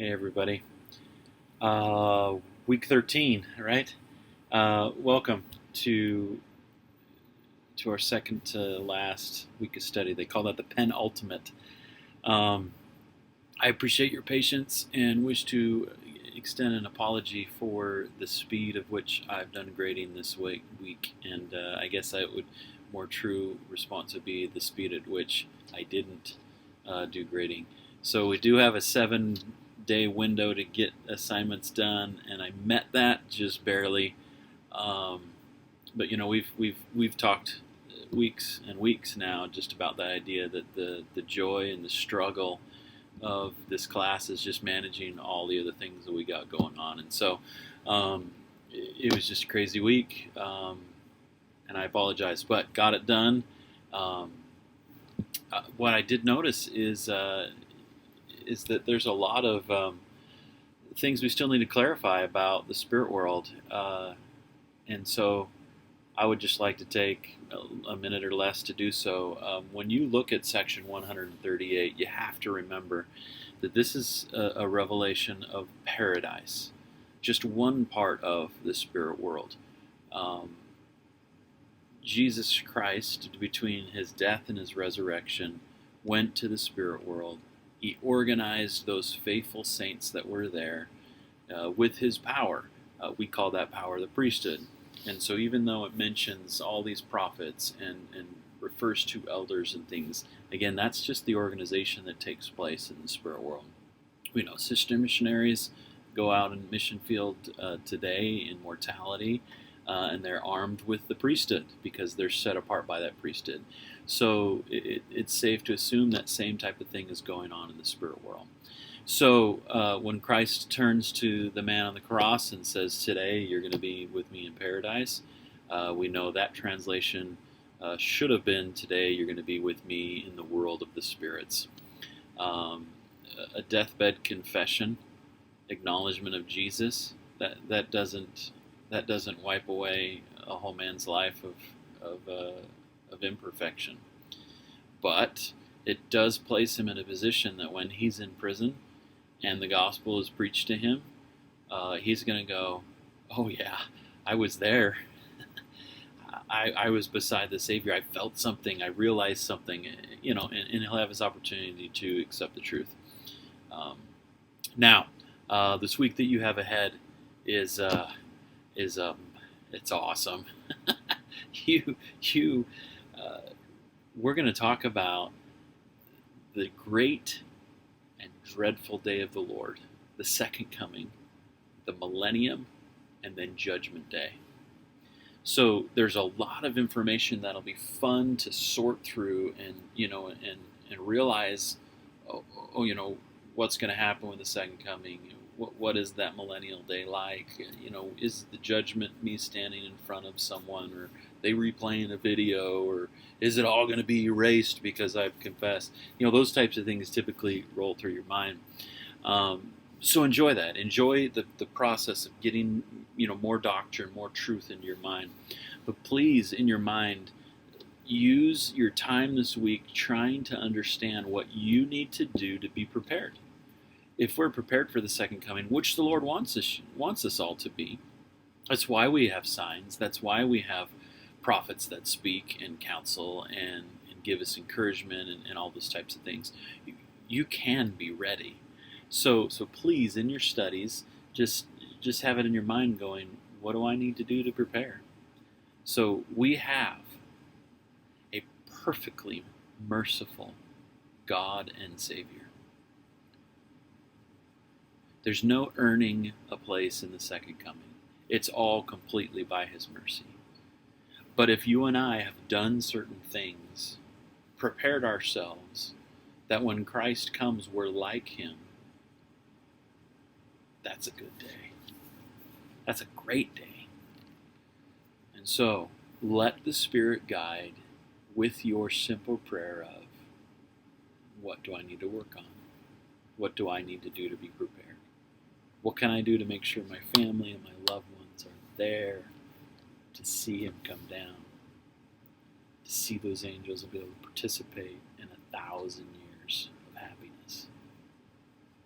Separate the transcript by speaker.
Speaker 1: Hey everybody. Uh, Week 13, right? Welcome to our second to last week of study. They call that the penultimate. Um, I appreciate your patience and wish to extend an apology for the speed of which I've done grading this week. And I guess I would more true response would be the speed at which I didn't do grading. So we do have a 7-day window to get assignments done, and I met that just barely. Um, but we've talked weeks and weeks now just about the idea that the joy and the struggle of this class is just managing all the other things that we got going on. And so it was just a crazy week, and I apologize, but got it done. Um, what I did notice is that there's a lot of things we still need to clarify about the spirit world, and so I would just like to take a minute or less to do so. When you look at section 138, you have to remember that this is a revelation of paradise, just one part of the spirit world. Jesus Christ, between his death and his resurrection, went to the spirit world. He organized those faithful saints that were there with his power. We call that power the priesthood. And so even though it mentions all these prophets and refers to elders and things, again, that's just the organization that takes place in the spirit world. We know sister missionaries go out in the mission field today in mortality, and they're armed with the priesthood because they're set apart by that priesthood. So it's safe to assume that same type of thing is going on in the spirit world. So when Christ turns to the man on the cross and says, "Today you're going to be with me in paradise," we know that translation should have been, "Today you're going to be with me in the world of the spirits." A deathbed confession, acknowledgement of Jesus, that doesn't wipe away a whole man's life of imperfection, but it does place him in a position that when he's in prison and the gospel is preached to him, he's going to go, "Oh yeah, I was there. I was beside the Savior. I felt something. I realized something." And he'll have his opportunity to accept the truth. Now, this week that you have ahead is it's awesome. you we're going to talk about the great and dreadful day of the Lord, the second coming, the millennium, and then Judgment Day. So there's a lot of information that'll be fun to sort through and realize, what's going to happen with the second coming. What is that millennial day like? Is the judgment me standing in front of someone, or they replaying a video, or is it all going to be erased because I've confessed? Those types of things typically roll through your mind. So enjoy that. Enjoy the process of getting more doctrine, more truth into your mind. But please, in your mind, use your time this week trying to understand what you need to do to be prepared. If we're prepared for the second coming, which the Lord wants us all to be, that's why we have signs. That's why we have prophets that speak and counsel and give us encouragement and all those types of things. You can be ready. So please, in your studies, just have it in your mind going, what do I need to do to prepare? So we have a perfectly merciful God and Savior. There's no earning a place in the second coming. It's all completely by his mercy. But if you and I have done certain things, prepared ourselves, that when Christ comes, we're like him, that's a good day. That's a great day. And so, let the Spirit guide with your simple prayer of, what do I need to work on? What do I need to do to be prepared? What can I do to make sure my family and my loved ones are there to see him come down? To see those angels and be able to participate in 1,000 years